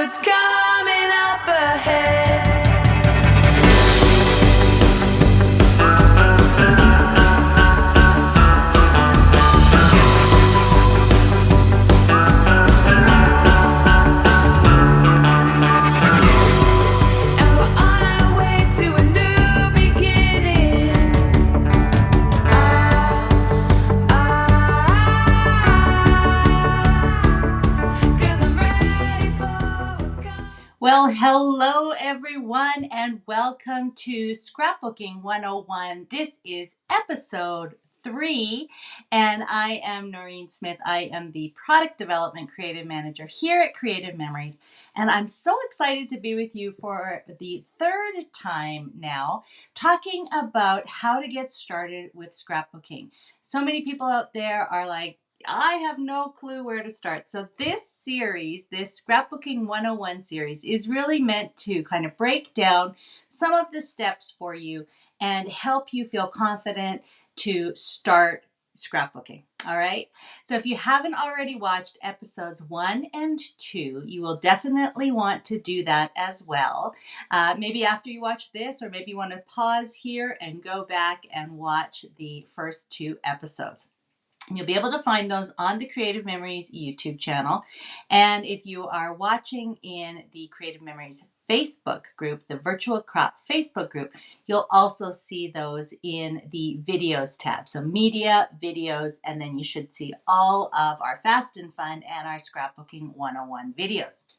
what's coming up ahead. And we're on our way to a new beginning. Cause I'm ready for what's coming. Well, hello everyone, and welcome to Scrapbooking 101. This is episode 3, and I am Noreen Smith. I am the Product Development Creative Manager here at Creative Memories, and I'm so excited to be with you for the third time now, talking about how to get started with scrapbooking. So many people out there are like, I have no clue where to start. So this series, this Scrapbooking 101 series, is really meant to kind of break down some of the steps for you and help you feel confident to start scrapbooking. All right. So if you haven't already watched episodes 1 and 2, you will definitely want to do that as well. Maybe after you watch this, or maybe you want to pause here and go back and watch the first 2 episodes. You'll be able to find those on the Creative Memories YouTube channel. And if you are watching in the Creative Memories Facebook group, the Virtual Crop Facebook group, you'll also see those in the videos tab. So media, videos, and then you should see all of our Fast and Fun and our Scrapbooking 101 videos.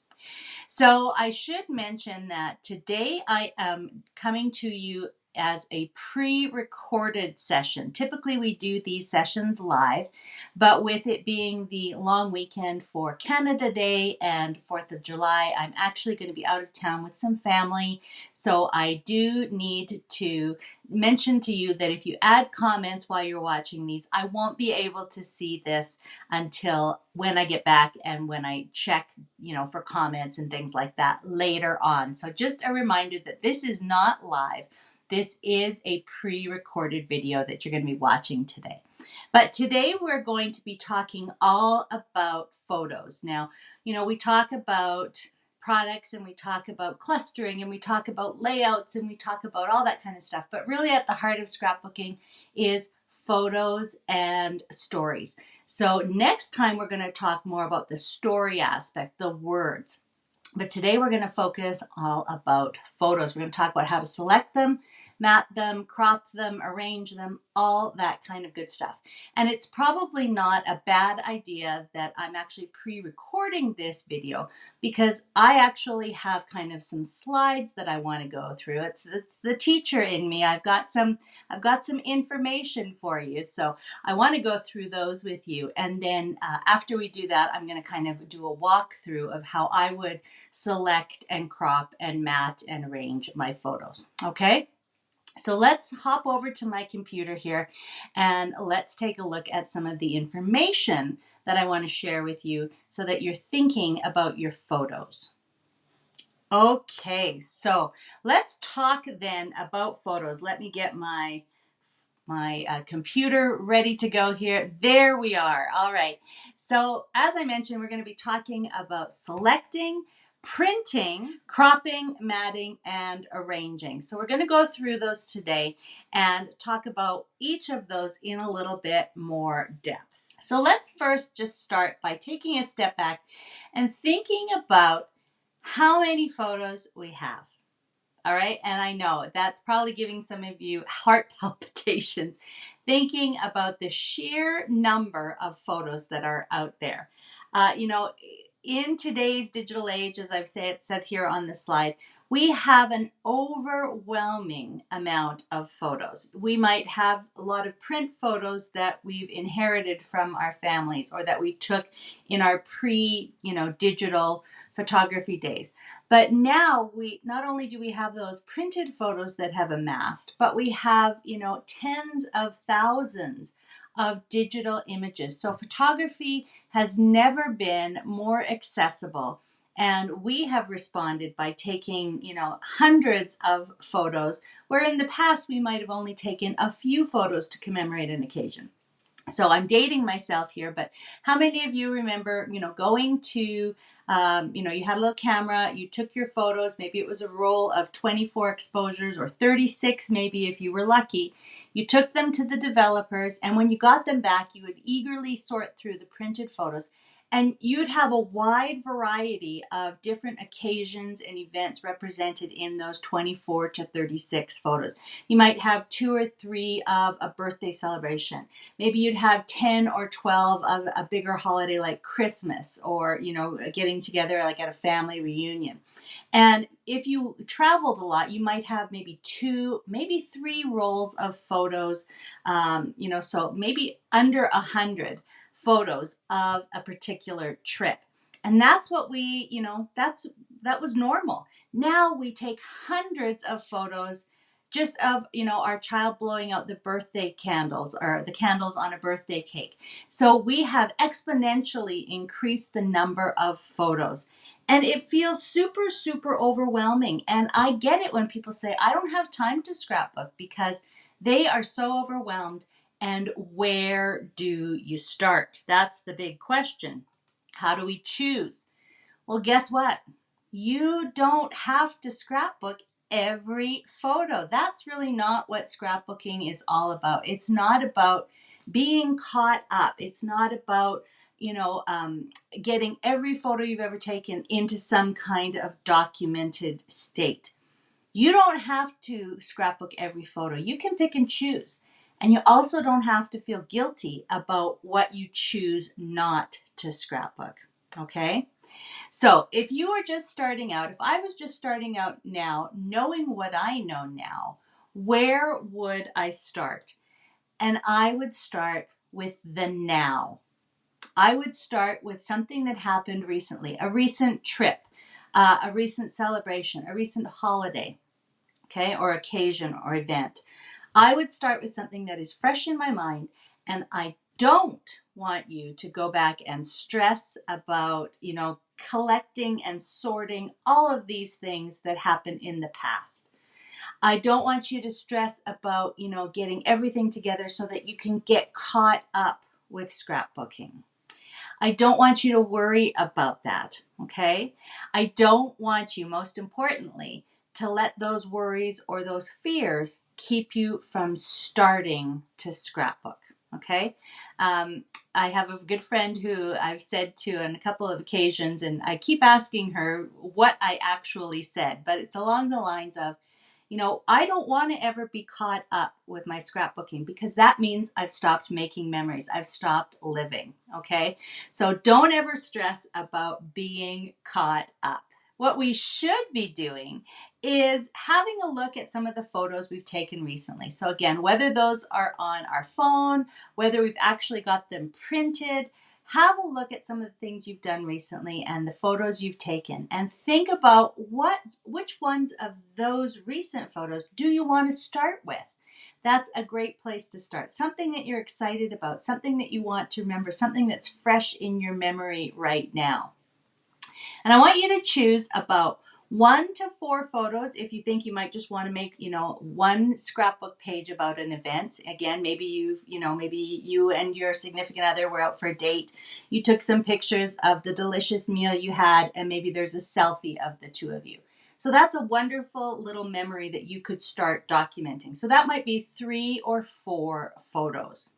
So I should mention that today I am coming to you as a pre-recorded session. Typically we do these sessions live, but with it being the long weekend for Canada Day and 4th of July, I'm actually going to be out of town with some family. So I do need to mention to you that if you add comments while you're watching these, I won't be able to see this until when I get back and when I check, for comments and things like that later on. So just a reminder that this is not live. This is a pre-recorded video that you're going to be watching today. But today we're going to be talking all about photos. Now, we talk about products and we talk about clustering and we talk about layouts and we talk about all that kind of stuff. But really at the heart of scrapbooking is photos and stories. So next time we're going to talk more about the story aspect, the words. But today we're going to focus all about photos. We're going to talk about how to select them, mat them, crop them, arrange them, all that kind of good stuff. And it's probably not a bad idea that I'm actually pre-recording this video because I actually have kind of some slides that I want to go through. It's the teacher in me. I've got some information for you. So I want to go through those with you. And then after we do that, I'm going to kind of do a walkthrough of how I would select and crop and mat and arrange my photos. Okay? So let's hop over to my computer here and let's take a look at some of the information that I want to share with you so that you're thinking about your photos. Okay, so let's talk then about photos. Let me get my computer ready to go here. There we are. All right. So as I mentioned, we're going to be talking about selecting, printing, cropping, matting, and arranging. So we're going to go through those today and talk about each of those in a little bit more depth. So let's first just start by taking a step back and thinking about how many photos we have. All right, and I know that's probably giving some of you heart palpitations thinking about the sheer number of photos that are out there. In today's digital age, as I've said here on the slide, we have an overwhelming amount of photos. We might have a lot of print photos that we've inherited from our families or that we took in our digital photography days. But now we not only do we have those printed photos that have amassed, but we have, tens of thousands of digital images. So photography has never been more accessible. And we have responded by taking, hundreds of photos, where in the past we might have only taken a few photos to commemorate an occasion. So I'm dating myself here, but how many of you remember, going to, you had a little camera, you took your photos, maybe it was a roll of 24 exposures or 36, maybe if you were lucky. You took them to the developers, and when you got them back, you would eagerly sort through the printed photos. And you'd have a wide variety of different occasions and events represented in those 24 to 36 photos. You might have 2 or 3 of a birthday celebration. Maybe you'd have 10 or 12 of a bigger holiday like Christmas, or, getting together like at a family reunion. And if you traveled a lot, you might have maybe 2, maybe 3 rolls of photos, so maybe under 100 photos of a particular trip. And that's what that was normal. Now we take hundreds of photos just of, our child blowing out the birthday candles or the candles on a birthday cake. So we have exponentially increased the number of photos. And it feels super, super overwhelming. And I get it when people say, I don't have time to scrapbook, because they are so overwhelmed. And where do you start? That's the big question. How do we choose? Well, guess what? You don't have to scrapbook every photo. That's really not what scrapbooking is all about. It's not about being caught up. It's not about, getting every photo you've ever taken into some kind of documented state. You don't have to scrapbook every photo. You can pick and choose. And you also don't have to feel guilty about what you choose not to scrapbook. Okay? So if you are just starting out, if I was just starting out now, knowing what I know now, where would I start? And I would start with the now. I would start with something that happened recently, a recent trip, a recent celebration, a recent holiday, okay, or occasion or event. I would start with something that is fresh in my mind, and I don't want you to go back and stress about, collecting and sorting all of these things that happened in the past. I don't want you to stress about, getting everything together so that you can get caught up with scrapbooking. I don't want you to worry about that, okay? I don't want you, most importantly, to let those worries or those fears keep you from starting to scrapbook, okay? I have a good friend who I've said to on a couple of occasions, and I keep asking her what I actually said, but it's along the lines of, I don't want to ever be caught up with my scrapbooking, because that means I've stopped making memories. I've stopped living. Okay. So don't ever stress about being caught up. What we should be doing is having a look at some of the photos we've taken recently. So again, whether those are on our phone, whether we've actually got them printed, have a look at some of the things you've done recently and the photos you've taken, and think about which ones of those recent photos do you want to start with. That's a great place to start. Something that you're excited about, something that you want to remember, something that's fresh in your memory right now. And I want you to choose about 1 to 4 photos if you think you might just want to make, one scrapbook page about an event. Again, maybe maybe you and your significant other were out for a date. You took some pictures of the delicious meal you had, and maybe there's a selfie of the two of you. So that's a wonderful little memory that you could start documenting. So that might be 3 or 4 photos.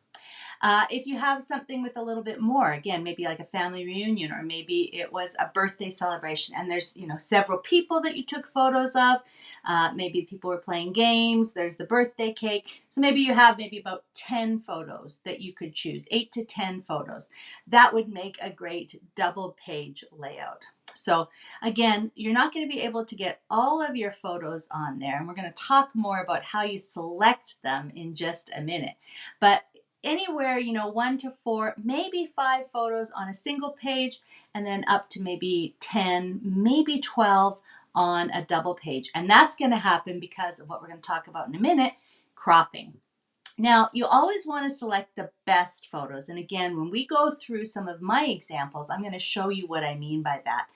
If you have something with a little bit more, again, maybe like a family reunion, or maybe it was a birthday celebration and there's, several people that you took photos of. Maybe people were playing games. There's the birthday cake. So maybe you have maybe about 10 photos that you could choose, 8 to 10 photos. That would make a great double page layout. So again, you're not going to be able to get all of your photos on there. And we're going to talk more about how you select them in just a minute. But anywhere, 1 to 4, maybe 5 photos on a single page, and then up to maybe 10, maybe 12 on a double page. And that's going to happen because of what we're going to talk about in a minute, cropping. Now, you always want to select the best photos. And again, when we go through some of my examples, I'm going to show you what I mean by that.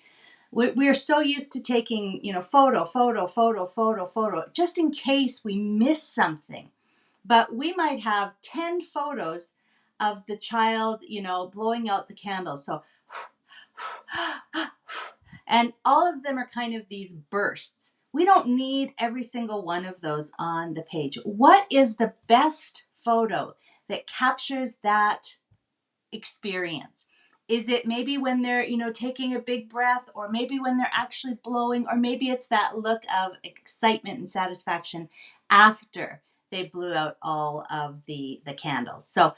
We are so used to taking, photo, just in case we miss something. But we might have 10 photos of the child, blowing out the candles. So, and all of them are kind of these bursts. We don't need every single one of those on the page. What is the best photo that captures that experience? Is it maybe when they're, taking a big breath, or maybe when they're actually blowing, or maybe it's that look of excitement and satisfaction after they blew out all of the candles? So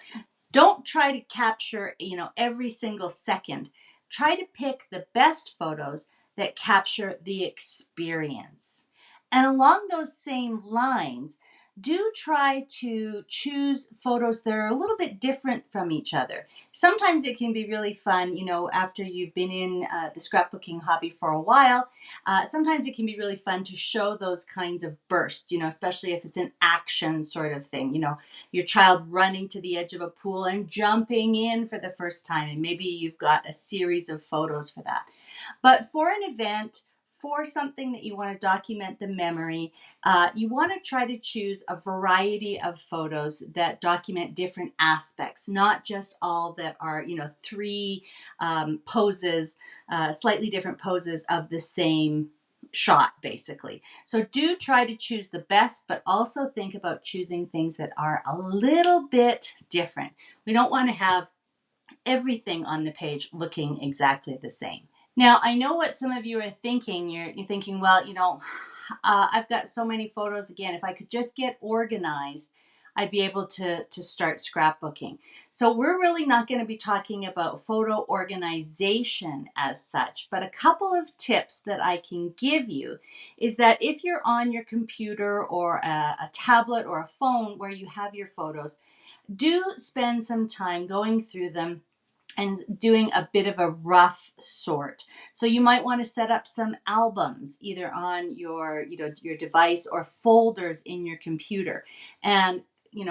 don't try to capture, every single second. Try to pick the best photos that capture the experience. And along those same lines, do try to choose photos that are a little bit different from each other. Sometimes it can be really fun, after you've been in the scrapbooking hobby for a while. Sometimes it can be really fun to show those kinds of bursts, especially if it's an action sort of thing, your child running to the edge of a pool and jumping in for the first time. And maybe you've got a series of photos for that. But for an event, for something that you want to document the memory, you want to try to choose a variety of photos that document different aspects, not just all that are, three poses, slightly different poses of the same shot, basically. So do try to choose the best, but also think about choosing things that are a little bit different. We don't want to have everything on the page looking exactly the same. Now, I know what some of you are thinking. You're thinking, well, I've got so many photos. Again, if I could just get organized, I'd be able to start scrapbooking. So we're really not going to be talking about photo organization as such, but a couple of tips that I can give you is that if you're on your computer or a tablet or a phone where you have your photos, do spend some time going through them and doing a bit of a rough sort. So you might want to set up some albums either on your device or folders in your computer, and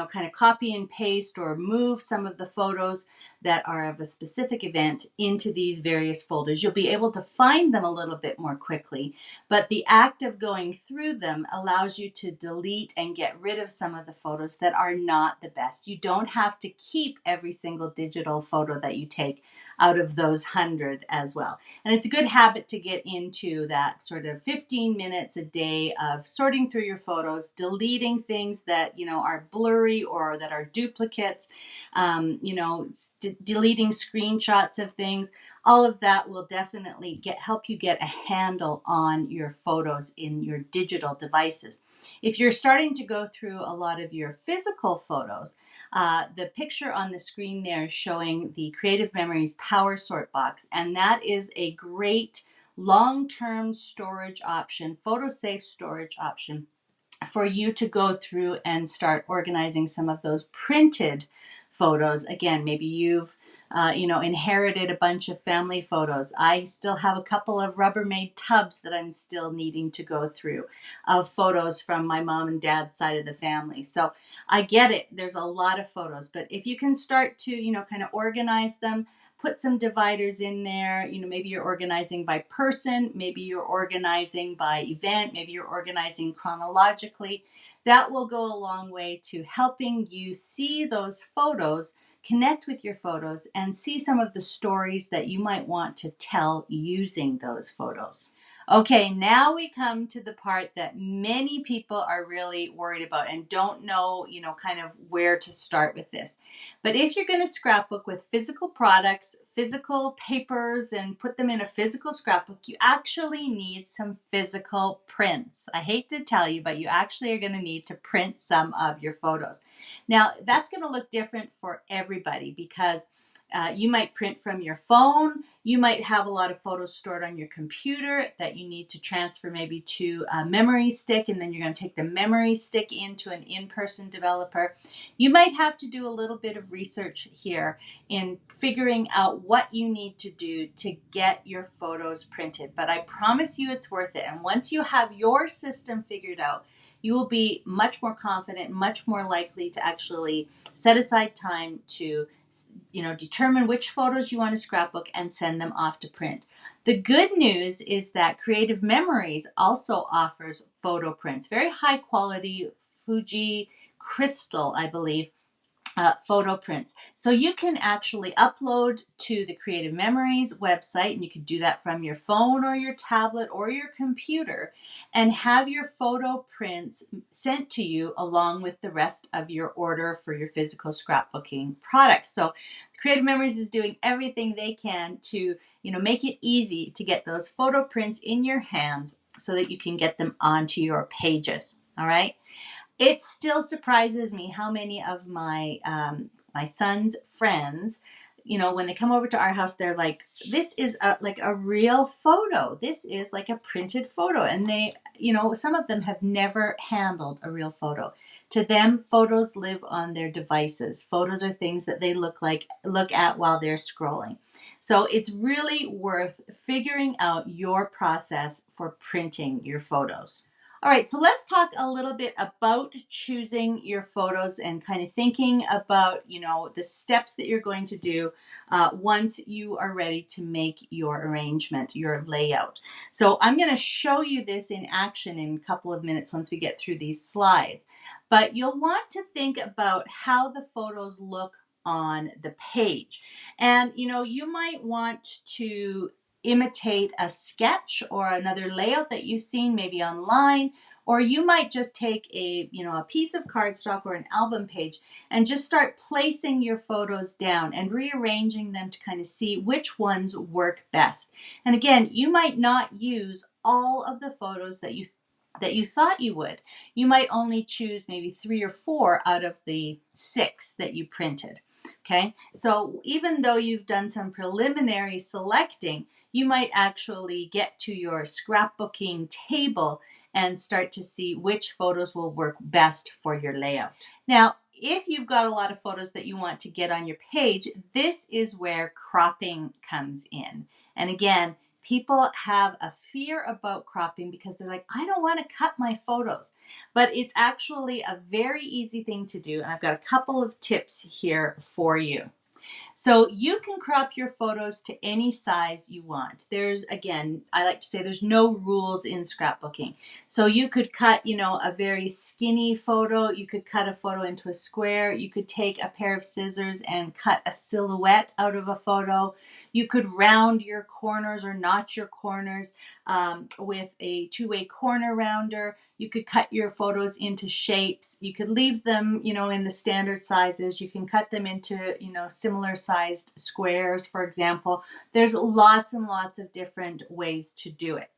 kind of copy and paste or move some of the photos that are of a specific event into these various folders. You'll be able to find them a little bit more quickly, but the act of going through them allows you to delete and get rid of some of the photos that are not the best. You don't have to keep every single digital photo that you take out of those 100 as well. And it's a good habit to get into that sort of 15 minutes a day of sorting through your photos, deleting things that, are blurry or that are duplicates, deleting screenshots of things. All of that will definitely help you get a handle on your photos in your digital devices. If you're starting to go through a lot of your physical photos, the picture on the screen there is showing the Creative Memories Power Sort box, and that is a great long-term storage option, photo-safe storage option for you to go through and start organizing some of those printed photos. Again, maybe you've inherited a bunch of family photos. I still have a couple of Rubbermaid tubs that I'm still needing to go through of photos from my mom and dad's side of the family. So I get it. There's a lot of photos, but if you can start to, kind of organize them, put some dividers in there. Maybe you're organizing by person, maybe you're organizing by event, maybe you're organizing chronologically. That will go a long way to helping you see those photos, connect with your photos, and see some of the stories that you might want to tell using those photos. Okay, now we come to the part that many people are really worried about and don't know, kind of where to start with this. But if you're going to scrapbook with physical products, physical papers, and put them in a physical scrapbook, you actually need some physical prints. I hate to tell you, but you actually are going to need to print some of your photos. Now, that's going to look different for everybody because you might print from your phone. You might have a lot of photos stored on your computer that you need to transfer maybe to a memory stick, and then you're going to take the memory stick into an in-person developer. You might have to do a little bit of research here in figuring out what you need to do to get your photos printed. But I promise you it's worth it. And once you have your system figured out, you will be much more confident, much more likely to actually set aside time to determine which photos you want to scrapbook and send them off to print. The good news is that Creative Memories also offers photo prints, very high quality Fuji crystal, I believe. photo prints. So you can actually upload to the Creative Memories website, and you can do that from your phone or your tablet or your computer, and have your photo prints sent to you along with the rest of your order for your physical scrapbooking products. So Creative Memories is doing everything they can to, make it easy to get those photo prints in your hands so that you can get them onto your pages. All right. It still surprises me how many of my son's friends, when they come over to our house, they're like, "This is like a real photo. This is like a printed photo," and they, some of them have never handled a real photo. To them, photos live on their devices. Photos are things that they look at while they're scrolling. So it's really worth figuring out your process for printing your photos. All right, so let's talk a little bit about choosing your photos and kind of thinking about, the steps that you're going to do once you are ready to make your arrangement, your layout. So I'm going to show you this in action in a couple of minutes once we get through these slides. But you'll want to think about how the photos look on the page. And, you might want to imitate a sketch or another layout that you've seen maybe online, or you might just take a piece of cardstock or an album page and just start placing your photos down and rearranging them to kind of see which ones work best. And again, you might not use all of the photos that you thought you would. You might only choose maybe 3 or 4 out of the 6 that you printed. Okay, so even though you've done some preliminary selecting, you might actually get to your scrapbooking table and start to see which photos will work best for your layout. Now, if you've got a lot of photos that you want to get on your page, this is where cropping comes in. And again, people have a fear about cropping because they're like, I don't want to cut my photos. But it's actually a very easy thing to do. And I've got a couple of tips here for you. So you can crop your photos to any size you want. Again, I like to say there's no rules in scrapbooking. So you could cut, a very skinny photo. You could cut a photo into a square. You could take a pair of scissors and cut a silhouette out of a photo. You could round your corners or notch your corners with a 2-way corner rounder. You could cut your photos into shapes. You could leave them, in the standard sizes. You can cut them into, similar sized squares, for example. There's lots and lots of different ways to do it.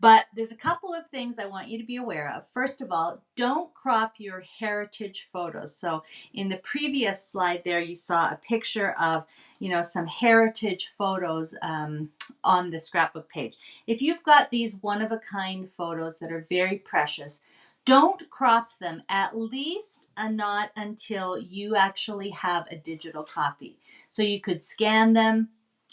But there's a couple of things I want you to be aware of. First of all, don't crop your heritage photos. So in the previous slide there, you saw a picture of, some heritage photos on the scrapbook page. If you've got these one-of-a-kind photos that are very precious, don't crop them, at least not until you actually have a digital copy. So you could scan them,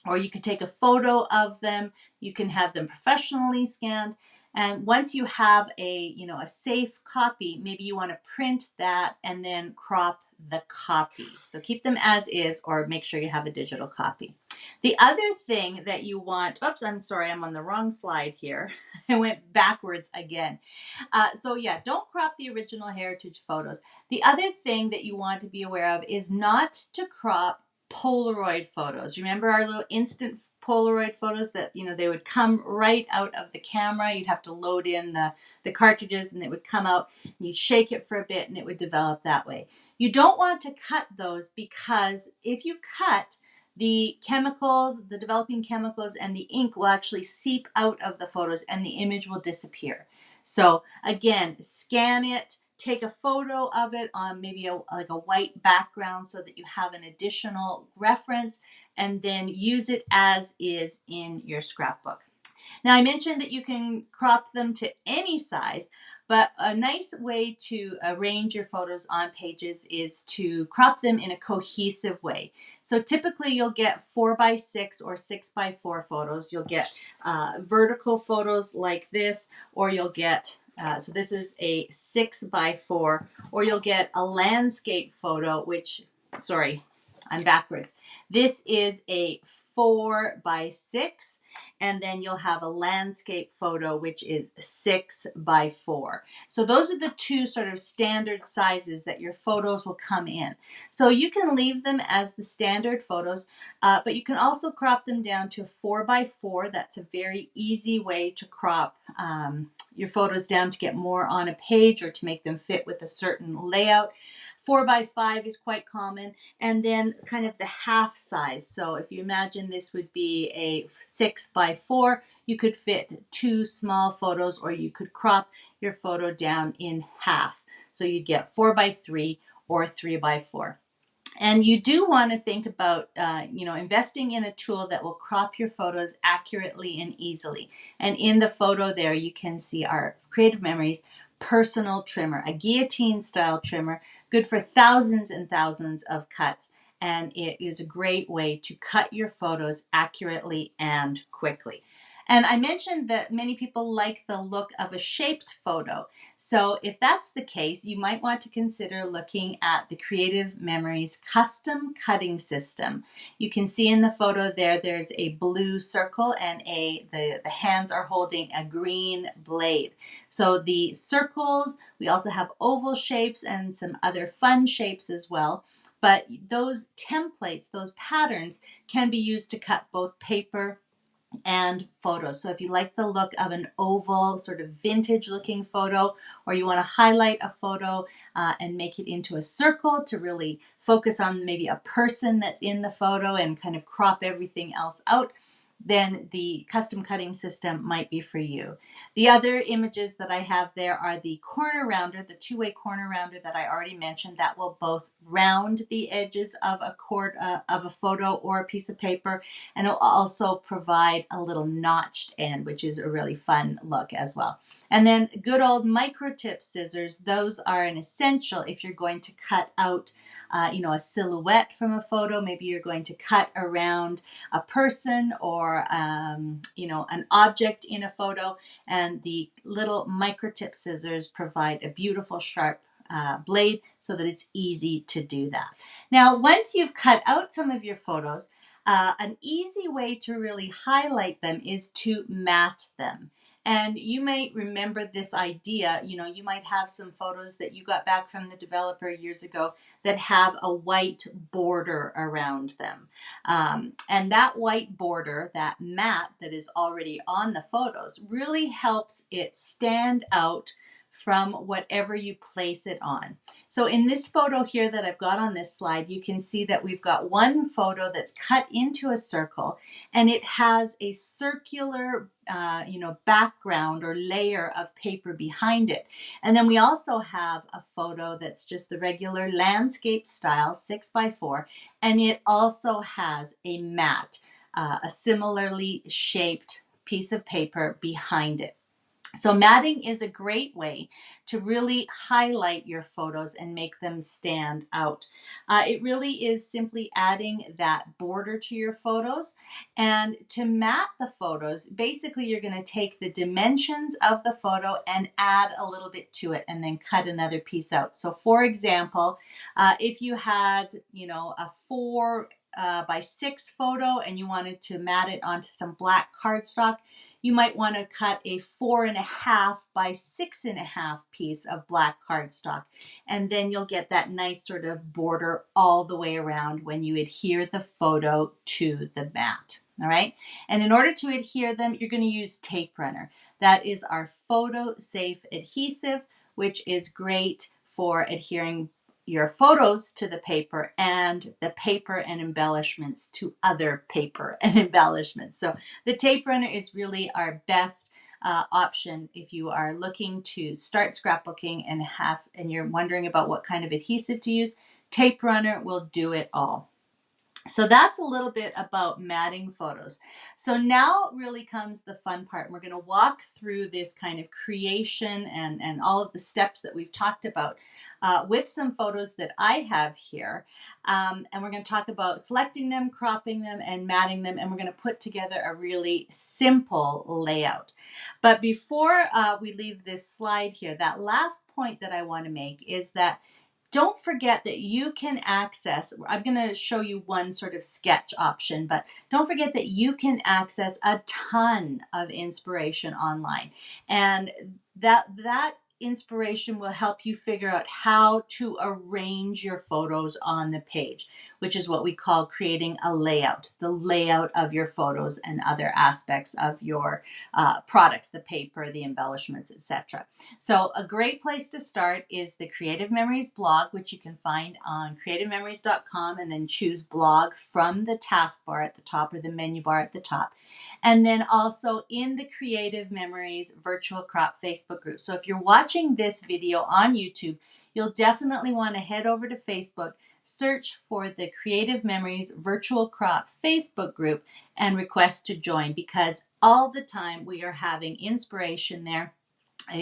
or you could take a photo of them. You can have them professionally scanned. And once you have a safe copy, maybe you want to print that and then crop the copy. So keep them as is, or make sure you have a digital copy. The other thing that you want, oops, I'm sorry, I'm on the wrong slide here. I went backwards again. Don't crop the original heritage photos. The other thing that you want to be aware of is not to crop Polaroid photos. Remember our little instant Polaroid photos that, they would come right out of the camera. You'd have to load in the cartridges and it would come out, and you'd shake it for a bit and it would develop that way. You don't want to cut those, because if you cut, the chemicals, the developing chemicals and the ink will actually seep out of the photos and the image will disappear. So again, scan it, take a photo of it on maybe a white background so that you have an additional reference, and then use it as is in your scrapbook. Now, I mentioned that you can crop them to any size, but a nice way to arrange your photos on pages is to crop them in a cohesive way. So typically you'll get 4x6 or 6x4 photos. You'll get vertical photos like this, or you'll get so this is a 6x4, or you'll get a landscape photo, sorry, I'm backwards. This is a 4x6. and then you'll have a landscape photo, which is 6 by 4. So those are the two sort of standard sizes that your photos will come in. So you can leave them as the standard photos, but you can also crop them down to 4 by 4. That's a very easy way to crop your photos down to get more on a page or to make them fit with a certain layout. 4 by 5 is quite common, and then kind of the half size. So if you imagine this would be a 6 by 4, you could fit 2 small photos, or you could crop your photo down in half. So you'd get 4 by 3 or 3 by 4. And you do want to think about, investing in a tool that will crop your photos accurately and easily. And in the photo there, you can see our Creative Memories personal trimmer, a guillotine style trimmer, good for thousands and thousands of cuts. And it is a great way to cut your photos accurately and quickly. And I mentioned that many people like the look of a shaped photo. So if that's the case, you might want to consider looking at the Creative Memories custom cutting system. You can see in the photo there's a blue circle, and the hands are holding a green blade. So the circles, we also have oval shapes and some other fun shapes as well. But those templates, those patterns, can be used to cut both paper and photos. So if you like the look of an oval, sort of vintage looking photo, or you want to highlight a photo and make it into a circle to really focus on maybe a person that's in the photo and kind of crop everything else out, then the custom cutting system might be for you. The other images that I have there are the corner rounder, the two-way corner rounder that I already mentioned, that will both round the edges of a photo or a piece of paper, and it'll also provide a little notched end, which is a really fun look as well. And then good old microtip scissors, those are an essential if you're going to cut out a silhouette from a photo. Maybe you're going to cut around a person or an object in a photo, and the little microtip scissors provide a beautiful sharp blade so that it's easy to do that. Now, once you've cut out some of your photos, an easy way to really highlight them is to mat them. And you might remember this idea. You might have some photos that you got back from the developer years ago that have a white border around them. And that white border, that mat that is already on the photos, really helps it stand out from whatever you place it on. So in this photo here that I've got on this slide, you can see that we've got one photo that's cut into a circle, and it has a circular background or layer of paper behind it. And then we also have a photo that's just the regular landscape style 6 by 4, and it also has a mat, a similarly shaped piece of paper behind it. So matting is a great way to really highlight your photos and make them stand out. It really is simply adding that border to your photos. And to mat the photos, basically you're going to take the dimensions of the photo and add a little bit to it and then cut another piece out. So for example, if you had, a 4 by 6 photo and you wanted to mat it onto some black cardstock, you might want to cut a 4.5 by 6.5 piece of black cardstock. And then you'll get that nice sort of border all the way around when you adhere the photo to the mat. All right. And in order to adhere them, you're going to use tape runner. That is our photo safe adhesive, which is great for adhering your photos to the paper and the paper and embellishments to other paper and embellishments. So the tape runner is really our best option if you are looking to start scrapbooking and you're wondering about what kind of adhesive to use. Tape runner will do it all. So that's a little bit about matting photos. So now really comes the fun part. We're going to walk through this kind of creation and all of the steps that we've talked about with some photos that I have here. And we're going to talk about selecting them, cropping them, and matting them. And we're going to put together a really simple layout. But before we leave this slide here, that last point that I want to make is that don't forget that you can access, I'm going to show you one sort of sketch option, but don't forget that you can access a ton of inspiration online. And that inspiration will help you figure out how to arrange your photos on the page, which is what we call creating a layout, the layout of your photos and other aspects of your products, the paper, the embellishments, etc. So a great place to start is the Creative Memories blog, which you can find on creativememories.com, and then choose blog from the taskbar at the top or the menu bar at the top. And then also in the Creative Memories Virtual Crop Facebook group. So if you're watching this video on YouTube, you'll definitely want to head over to Facebook, search for the Creative Memories Virtual Crop Facebook group, and request to join, because all the time we are having inspiration there,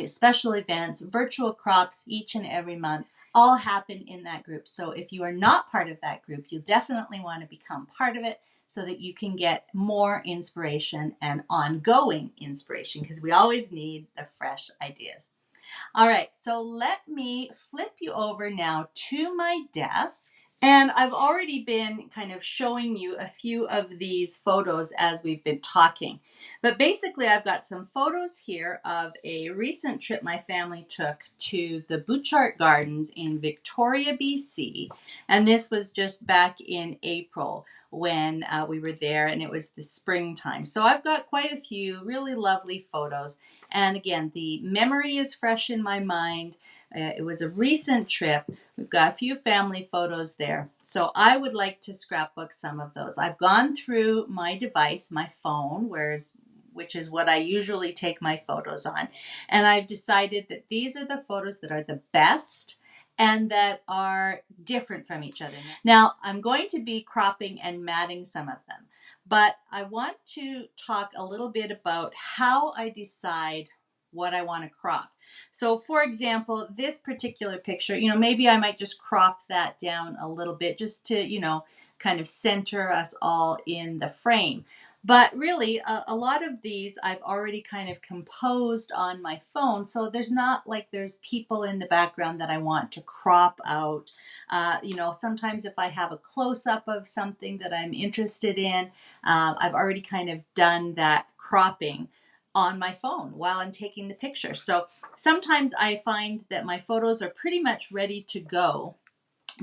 special events, virtual crops each and every month, all happen in that group. So if you are not part of that group, you definitely want to become part of it so that you can get more inspiration and ongoing inspiration, because we always need the fresh ideas. All right, so let me flip you over now to my desk. And I've already been kind of showing you a few of these photos as we've been talking. But basically, I've got some photos here of a recent trip my family took to the Butchart Gardens in Victoria, BC. And this was just back in April when we were there, and it was the springtime. So I've got quite a few really lovely photos. And again, the memory is fresh in my mind. It was a recent trip. We've got a few family photos there. So I would like to scrapbook some of those. I've gone through my device, my phone, which is what I usually take my photos on. And I've decided that these are the photos that are the best and that are different from each other. Now, I'm going to be cropping and matting some of them, but I want to talk a little bit about how I decide what I want to crop. So for example, this particular picture, maybe I might just crop that down a little bit just to, kind of center us all in the frame. But really, a lot of these I've already kind of composed on my phone. So there's not like there's people in the background that I want to crop out. Sometimes if I have a close-up of something that I'm interested in, I've already kind of done that cropping on my phone while I'm taking the picture. So sometimes I find that my photos are pretty much ready to go,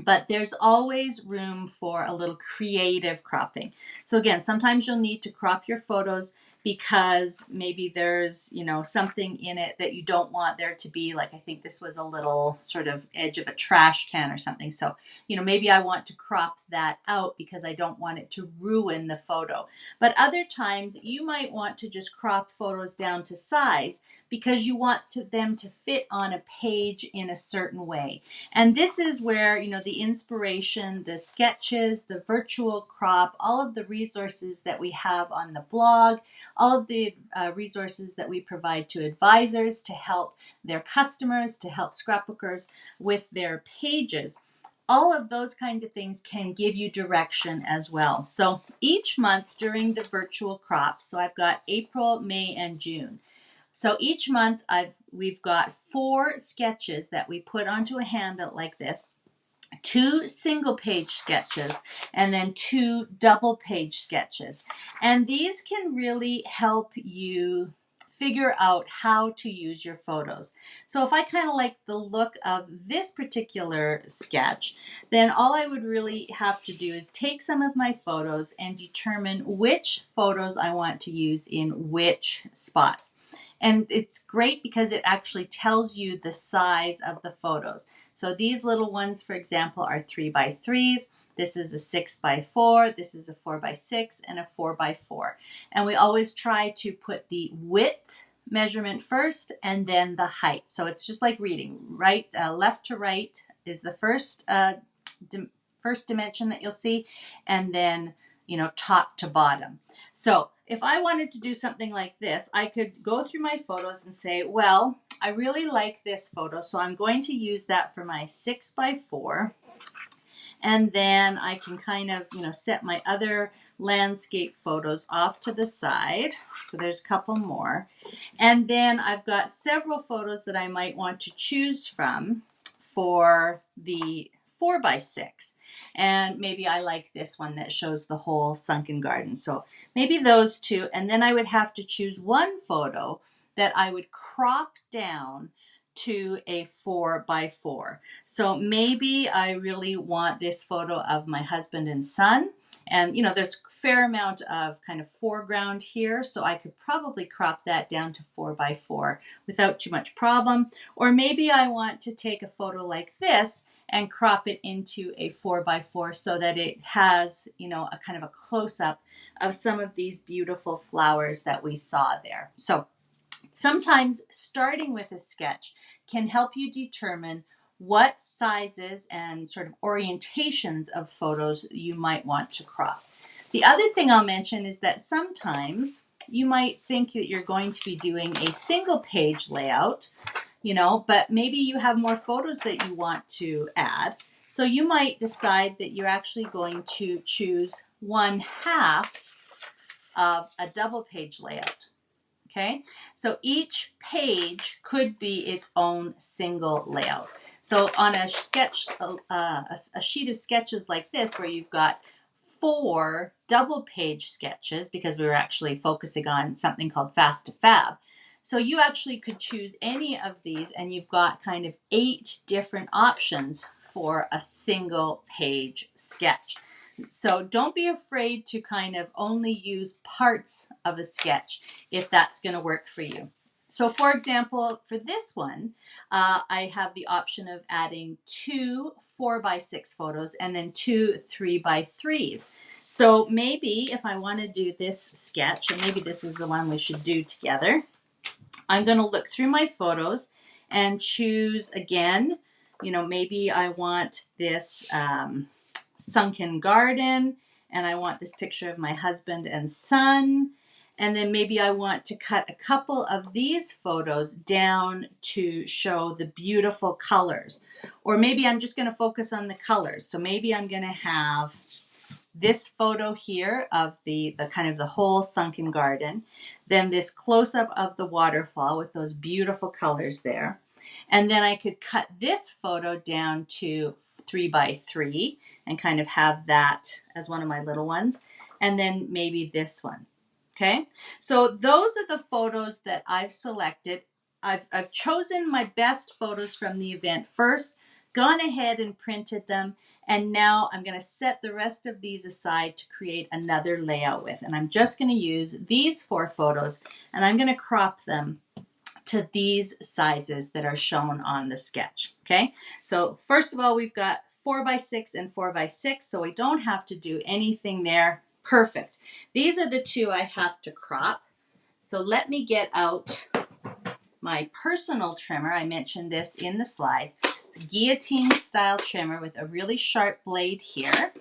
but there's always room for a little creative cropping. So again, sometimes you'll need to crop your photos because maybe there's, something in it that you don't want there to be. Like, I think this was a little sort of edge of a trash can or something. So, maybe I want to crop that out because I don't want it to ruin the photo. But other times you might want to just crop photos down to size because you want them to fit on a page in a certain way. And this is where, the inspiration, the sketches, the virtual crop, all of the resources that we have on the blog, all of the resources that we provide to advisors to help their customers, to help scrapbookers with their pages. All of those kinds of things can give you direction as well. So each month during the virtual crop, so I've got April, May, and June. So each month we've got 4 sketches that we put onto a handout like this, 2 single page sketches, and then 2 double page sketches. And these can really help you figure out how to use your photos. So if I kind of like the look of this particular sketch, then all I would really have to do is take some of my photos and determine which photos I want to use in which spots. And it's great because it actually tells you the size of the photos. So these little ones, for example, are 3x3s. This is a 6x4. This is a 4x6 and a 4x4. And we always try to put the width measurement first and then the height. So it's just like reading, right? Left to right is the first dimension that you'll see, and then top to bottom. So if I wanted to do something like this, I could go through my photos and say, well, I really like this photo, so I'm going to use that for my 6x4. And then I can kind of, set my other landscape photos off to the side. So there's a couple more. And then I've got several photos that I might want to choose from for the 4x6. And maybe I like this one that shows the whole sunken garden. So maybe those two. And then I would have to choose one photo that I would crop down to a 4x4. So maybe I really want this photo of my husband and son. And, you know, there's a fair amount of kind of foreground here, so I could probably crop that down to 4x4 without too much problem. Or maybe I want to take a photo like this and crop it into a 4x4 so that it has, you know, a kind of a close-up of some of these beautiful flowers that we saw there. So sometimes starting with a sketch can help you determine what sizes and sort of orientations of photos you might want to crop. The other thing I'll mention is that sometimes you might think that you're going to be doing a single page layout, you know, but maybe you have more photos that you want to add. So you might decide that you're actually going to choose 1/2 of a double page layout. Okay, so each page could be its own single layout. So on a sketch, a sheet of sketches like this, where you've got 4 double page sketches, because we were actually focusing on something called Fast to Fab. So you actually could choose any of these, and you've got kind of 8 different options for a single page sketch. So don't be afraid to kind of only use parts of a sketch if that's going to work for you. So for example, for this one, I have the option of adding 2 4x6 photos and then 2 3x3s. So maybe if I want to do this sketch, and maybe this is the one we should do together, I'm going to look through my photos and choose again, you know, maybe I want this sunken garden, and I want this picture of my husband and son, and then maybe I want to cut a couple of these photos down to show the beautiful colors, or maybe I'm just going to focus on the colors. So maybe I'm going to have this photo here of the kind of the whole sunken garden, then this close-up of the waterfall with those beautiful colors there, and then I could cut this photo down to 3x3 and kind of have that as one of my little ones, and then maybe this one. Okay, so those are the photos that I've selected. I've chosen my best photos from the event first, gone ahead and printed them, and now I'm going to set the rest of these aside to create another layout with. And I'm just going to use these 4 photos, and I'm going to crop them to these sizes that are shown on the sketch. Okay, so first of all, we've got 4x6 and 4x6, so we don't have to do anything there. Perfect. These are the 2 I have to crop. So let me get out my personal trimmer. I mentioned this in the slides. Guillotine style trimmer with a really sharp blade here.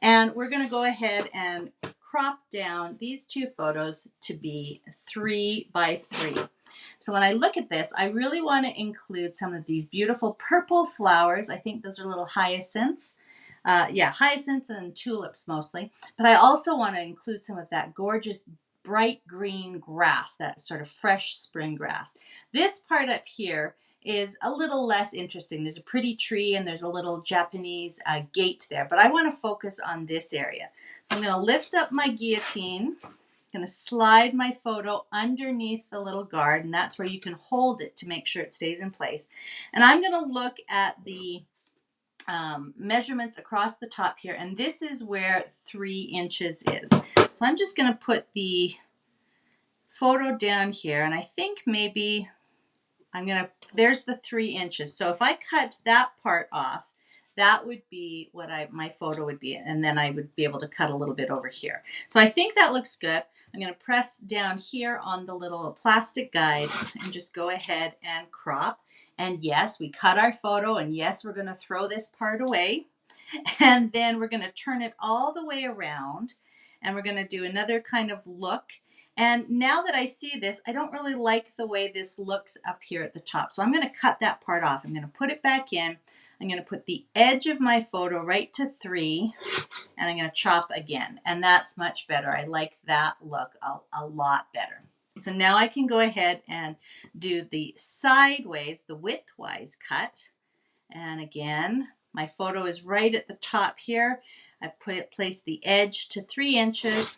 And we're going to go ahead and crop down these 2 photos to be 3x3. So when I look at this, I really want to include some of these beautiful purple flowers. I think those are little hyacinths. Hyacinths and tulips mostly. But I also want to include some of that gorgeous bright green grass, that sort of fresh spring grass. This part up here is a little less interesting. There's a pretty tree and there's a little Japanese gate there, but I want to focus on this area. So I'm going to lift up my guillotine, going to slide my photo underneath the little guard, and that's where you can hold it to make sure it stays in place. And I'm going to look at the measurements across the top here, and this is where 3 inches is. So I'm just going to put the photo down here, and I think maybe there's the 3 inches. So if I cut that part off, that would be what my photo would be, and then I would be able to cut a little bit over here. So I think that looks good. I'm going to press down here on the little plastic guide and just go ahead and crop. And yes, we cut our photo, and yes, we're going to throw this part away. And then we're going to turn it all the way around, and we're going to do another kind of look. And now that I see this, I don't really like the way this looks up here at the top. So I'm going to cut that part off. I'm going to put it back in. I'm going to put the edge of my photo right to 3, and I'm going to chop again. And that's much better. I like that look a lot better. So now I can go ahead and do the sideways, the widthwise cut. And again, my photo is right at the top here. I've placed the edge to 3 inches.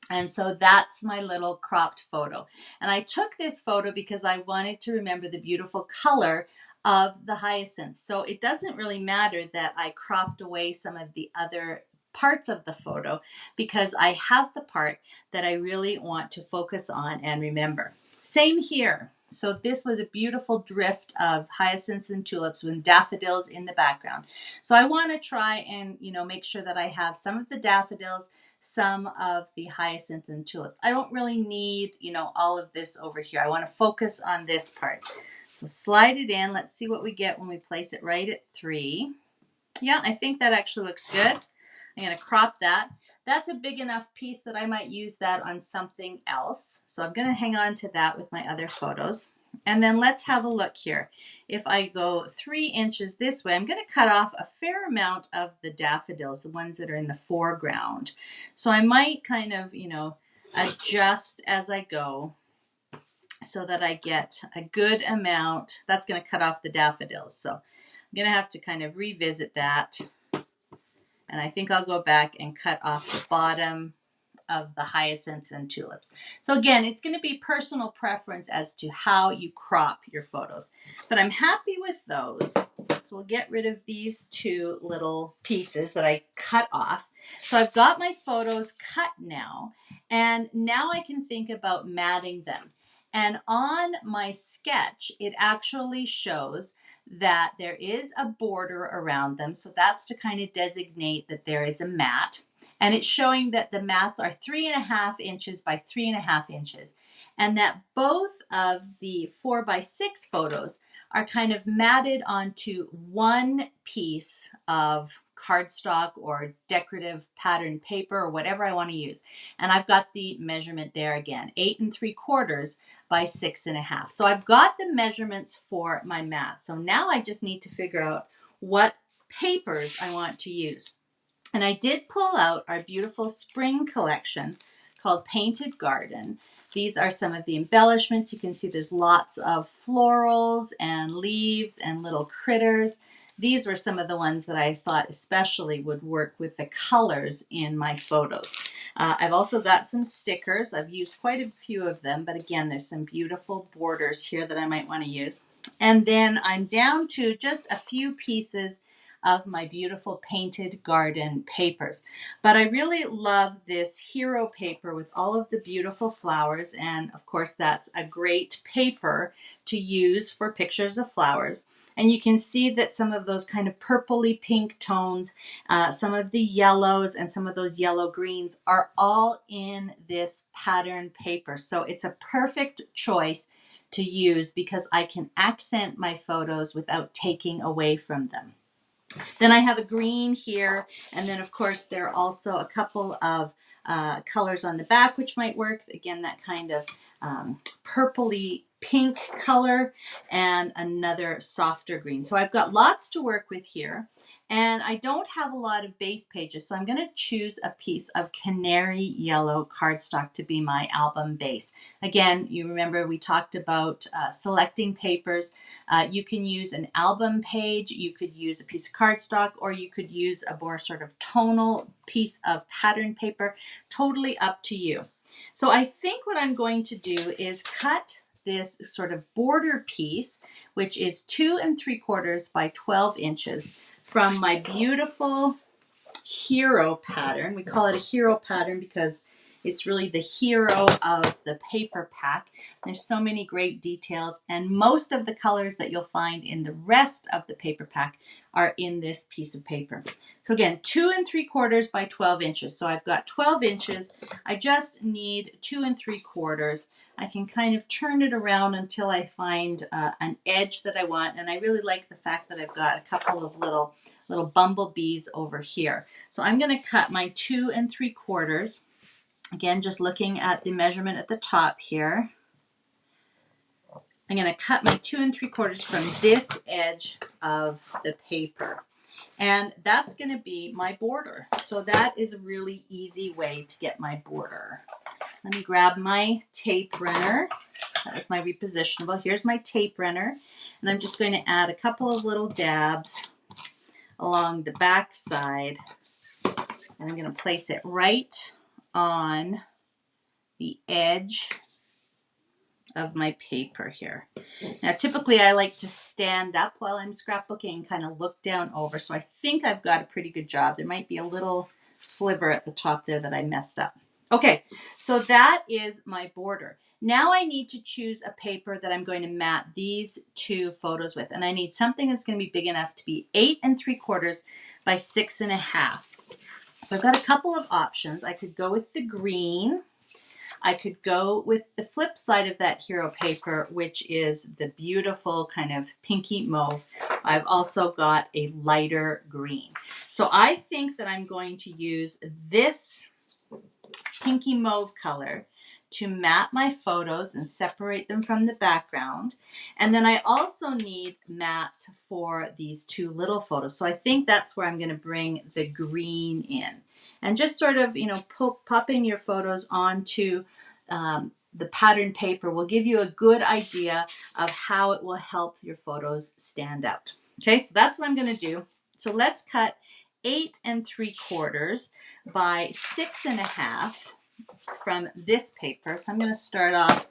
And so that's my little cropped photo. And I took this photo because I wanted to remember the beautiful color of the hyacinths. So it doesn't really matter that I cropped away some of the other parts of the photo because I have the part that I really want to focus on and remember. Same here. So this was a beautiful drift of hyacinths and tulips with daffodils in the background. So I want to try and, make sure that I have some of the daffodils, some of the hyacinth and tulips. I don't really need, all of this over here. I want to focus on this part. So slide it in. Let's see what we get when we place it right at 3. Yeah, I think that actually looks good. I'm going to crop that. That's a big enough piece that I might use that on something else. So I'm going to hang on to that with my other photos. And then let's have a look here. If I go 3 inches this way, I'm going to cut off a fair amount of the daffodils, the ones that are in the foreground. So I might kind of, adjust as I go so that I get a good amount. That's going to cut off the daffodils. So I'm going to have to kind of revisit that. And I think I'll go back and cut off the bottom of the hyacinths and tulips. So again, it's going to be personal preference as to how you crop your photos. But I'm happy with those. So we'll get rid of these 2 little pieces that I cut off. So I've got my photos cut now. And now I can think about matting them. And on my sketch, it actually shows that there is a border around them. So that's to kind of designate that there is a mat. And it's showing that the mats are 3.5 inches by 3.5 inches. And that both of the 4x6 photos are kind of matted onto one piece of cardstock or decorative pattern paper or whatever I want to use. And I've got the measurement there again, 8.75 by 6.5. So I've got the measurements for my mat. So now I just need to figure out what papers I want to use. And I did pull out our beautiful spring collection called Painted Garden. These are some of the embellishments. You can see there's lots of florals and leaves and little critters. These were some of the ones that I thought especially would work with the colors in my photos. I've also got some stickers. I've used quite a few of them, but again, there's some beautiful borders here that I might want to use. And then I'm down to just a few pieces of my beautiful Painted Garden papers. But I really love this hero paper with all of the beautiful flowers. And of course, that's a great paper to use for pictures of flowers. And you can see that some of those kind of purpley pink tones, some of the yellows and some of those yellow greens are all in this pattern paper. So it's a perfect choice to use because I can accent my photos without taking away from them. Then I have a green here, and then of course there are also a couple of colors on the back which might work. Again, that kind of purpley pink color and another softer green. So I've got lots to work with here. And I don't have a lot of base pages, so I'm going to choose a piece of canary yellow cardstock to be my album base. Again, you remember we talked about selecting papers. You can use an album page, you could use a piece of cardstock, or you could use a more sort of tonal piece of pattern paper. Totally up to you. So I think what I'm going to do is cut this sort of border piece, which is 2 3/4 by 12 inches. From my beautiful hero pattern. We call it a hero pattern because it's really the hero of the paper pack. There's so many great details, and most of the colors that you'll find in the rest of the paper pack are in this piece of paper. So again, 2 3/4 by 12 inches. So I've got 12 inches. I just need 2 3/4. I can kind of turn it around until I find an edge that I want. And I really like the fact that I've got a couple of little bumblebees over here. So I'm going to cut my 2 3/4. Again, just looking at the measurement at the top here. I'm going to cut my 2 3/4 from this edge of the paper. And that's going to be my border. So that is a really easy way to get my border. Let me grab my tape runner. That is my repositionable. Here's my tape runner, and I'm just going to add a couple of little dabs along the back side, and I'm going to place it right on the edge of my paper here. Now, typically I like to stand up while I'm scrapbooking and kind of look down over, so I think I've got a pretty good job. There might be a little sliver at the top there that I messed up. Okay, so that is my border. Now I need to choose a paper that I'm going to mat these two photos with, and I need something that's going to be big enough to be 8 3/4 by 6.5. So I've got a couple of options. I could go with the green. I could go with the flip side of that hero paper, which is the beautiful kind of pinky mauve. I've also got a lighter green. So I think that I'm going to use this pinky mauve color to mat my photos and separate them from the background. And then I also need mats for these two little photos. So I think that's where I'm going to bring the green in. And just sort of, popping your photos onto the pattern paper will give you a good idea of how it will help your photos stand out. Okay, so that's what I'm going to do. So let's cut 8 3/4 by 6.5 from this paper. So I'm going to start off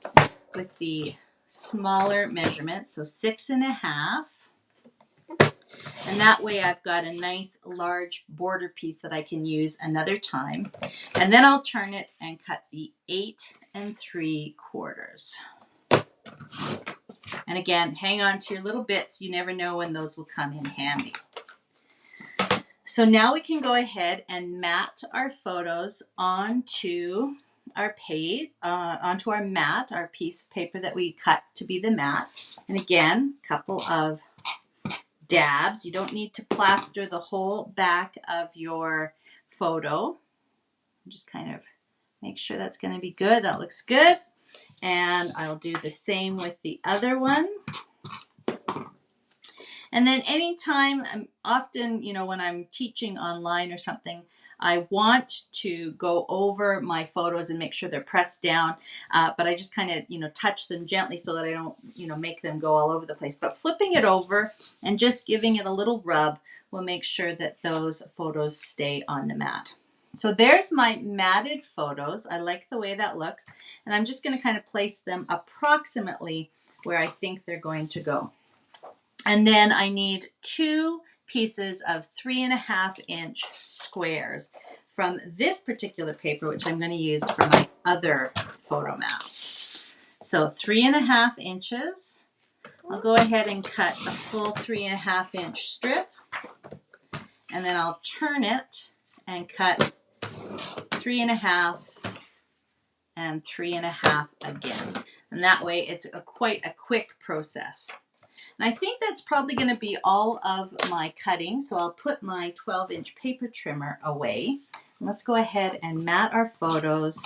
with the smaller measurement. So 6.5. And that way I've got a nice large border piece that I can use another time. And then I'll turn it and cut the 8 3/4. And again, hang on to your little bits. You never know when those will come in handy. So now we can go ahead and mat our photos onto our page, onto our mat, our piece of paper that we cut to be the mat. And again, a couple of dabs. You don't need to plaster the whole back of your photo. Just kind of make sure that's going to be good. That looks good. And I'll do the same with the other one. And then anytime, often, when I'm teaching online or something, I want to go over my photos and make sure they're pressed down, but I just kind of, touch them gently so that I don't, make them go all over the place. But flipping it over and just giving it a little rub will make sure that those photos stay on the mat. So there's my matted photos. I like the way that looks. And I'm just going to kind of place them approximately where I think they're going to go. And then I need 2 pieces of 3.5-inch squares from this particular paper, which I'm going to use for my other photo mats. So 3.5 inches. I'll go ahead and cut a full 3.5-inch strip. And then I'll turn it and cut 3.5 and 3.5 again. And that way it's quite a quick process. And I think that's probably going to be all of my cutting. So I'll put my 12-inch paper trimmer away. And let's go ahead and mat our photos.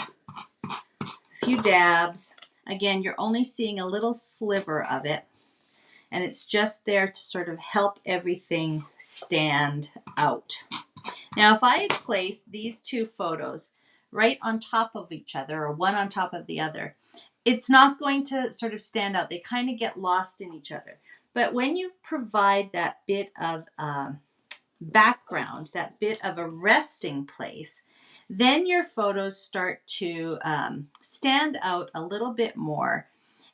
A few dabs. Again, you're only seeing a little sliver of it. And it's just there to sort of help everything stand out. Now, if I had placed these two photos right on top of each other, or one on top of the other, it's not going to sort of stand out. They kind of get lost in each other. But when you provide that bit of background, that bit of a resting place, then your photos start to stand out a little bit more.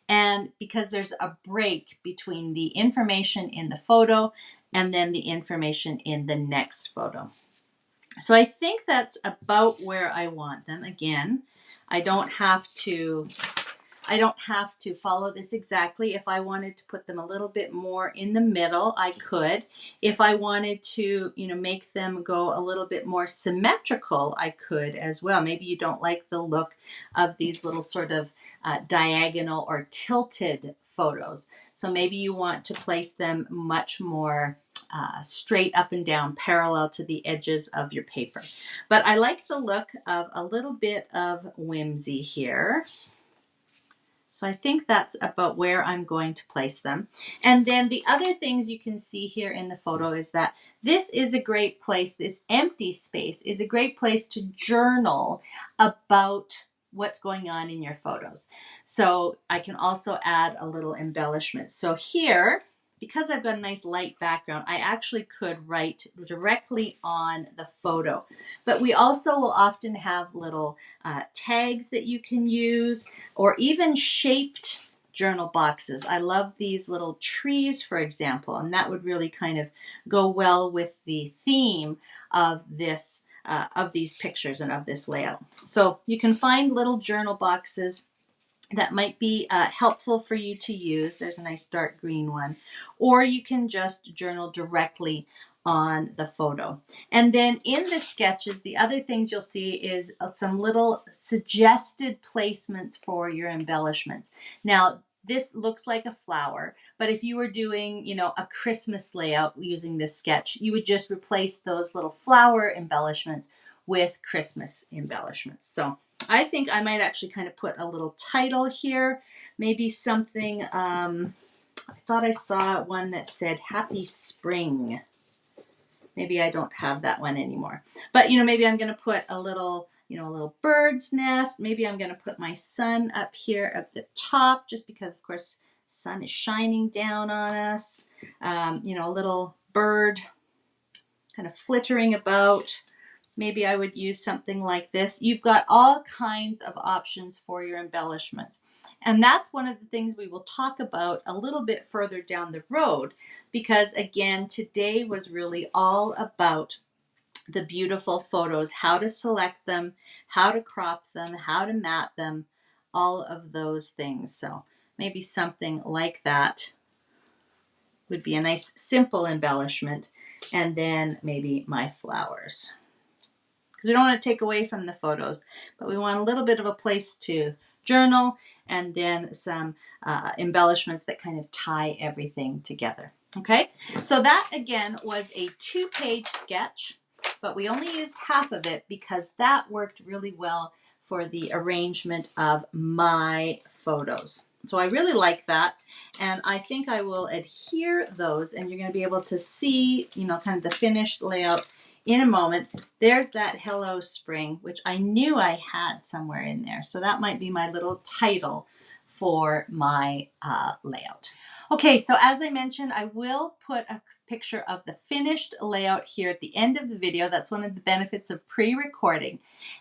And because there's a break between the information in the photo and then the information in the next photo. So I think that's about where I want them. Again, I don't have to follow this exactly. If I wanted to put them a little bit more in the middle, I could. If I wanted to, make them go a little bit more symmetrical, I could as well. Maybe you don't like the look of these little sort of diagonal or tilted photos. So maybe you want to place them much more straight up and down, parallel to the edges of your paper. But I like the look of a little bit of whimsy here. So I think that's about where I'm going to place them. And then the other things you can see here in the photo is that this is a great place, this empty space is a great place to journal about what's going on in your photos. So I can also add a little embellishment. So here, because I've got a nice light background, I actually could write directly on the photo. But we also will often have little tags that you can use, or even shaped journal boxes. I love these little trees, for example, and that would really kind of go well with the theme of this of these pictures and of this layout. So you can find little journal boxes that might be helpful for you to use. There's a nice dark green one. Or you can just journal directly on the photo. And then in the sketches, the other things you'll see is some little suggested placements for your embellishments. Now, this looks like a flower, but if you were doing, a Christmas layout using this sketch, you would just replace those little flower embellishments with Christmas embellishments. So I think I might actually kind of put a little title here, maybe something, I thought I saw one that said Happy Spring. Maybe I don't have that one anymore. But, maybe I'm going to put a little bird's nest. Maybe I'm going to put my sun up here at the top, just because, of course, sun is shining down on us. A little bird kind of flittering about. Maybe I would use something like this. You've got all kinds of options for your embellishments. And that's one of the things we will talk about a little bit further down the road, because again, today was really all about the beautiful photos, how to select them, how to crop them, how to mat them, all of those things. So maybe something like that would be a nice simple embellishment. And then maybe my flowers. We don't want to take away from the photos, but we want a little bit of a place to journal, and then some embellishments that kind of tie everything together. Okay, so that again was a 2-page sketch, but we only used half of it because that worked really well for the arrangement of my photos. So I really like that, and I think I will adhere those, and you're going to be able to see, kind of the finished layout in a moment. There's that Hello Spring, which I knew I had somewhere in there. So that might be my little title for my layout. Okay, so as I mentioned, I will put a picture of the finished layout here at the end of the video. That's one of the benefits of pre-recording.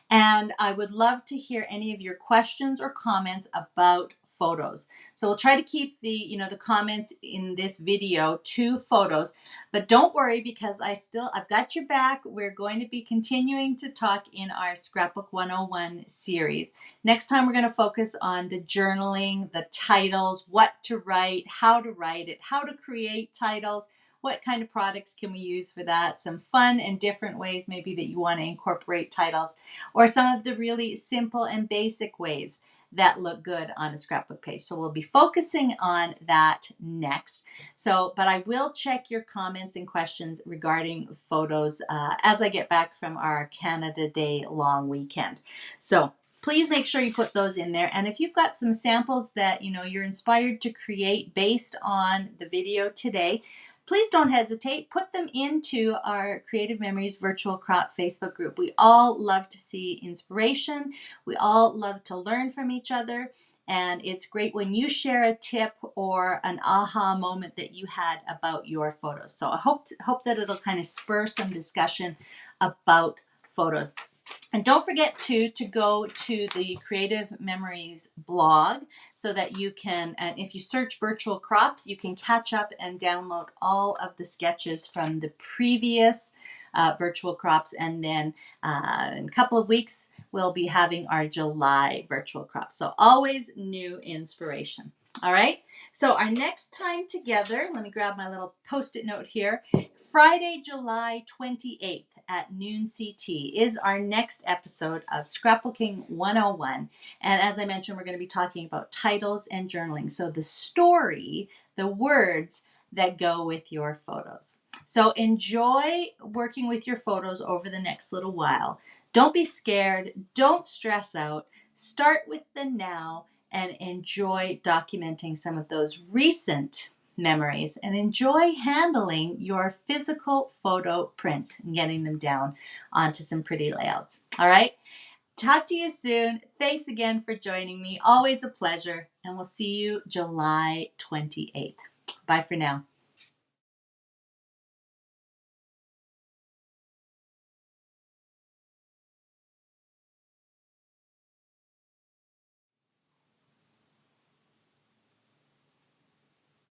And I would love to hear any of your questions or comments about photos. So we'll try to keep the comments in this video to photos, but don't worry, because I've got your back. We're going to be continuing to talk in our Scrapbook 101 series. Next time we're going to focus on the journaling, the titles, what to write it, how to create titles, what kind of products can we use for that, some fun and different ways maybe that you want to incorporate titles, or some of the really simple and basic ways that look good on a scrapbook page. So we'll be focusing on that next. But I will check your comments and questions regarding photos as I get back from our Canada Day long weekend. So please make sure you put those in there. And if you've got some samples that you're inspired to create based on the video today, please don't hesitate. Put them into our Creative Memories Virtual Crop Facebook group. We all love to see inspiration. We all love to learn from each other. And it's great when you share a tip or an aha moment that you had about your photos. So I hope that it'll kind of spur some discussion about photos. And don't forget to go to the Creative Memories blog so that you can, and if you search virtual crops, you can catch up and download all of the sketches from the previous virtual crops. And then in a couple of weeks, we'll be having our July virtual crops. So always new inspiration. All right. So our next time together, let me grab my little Post-it note here. Friday, July 28th at noon CT is our next episode of Scrapbooking 101. And as I mentioned, we're going to be talking about titles and journaling. So the story, the words that go with your photos. So enjoy working with your photos over the next little while. Don't be scared. Don't stress out. Start with the now and enjoy documenting some of those recent memories, and enjoy handling your physical photo prints and getting them down onto some pretty layouts. All right. Talk to you soon. Thanks again for joining me. Always a pleasure. And we'll see you July 28th. Bye for now.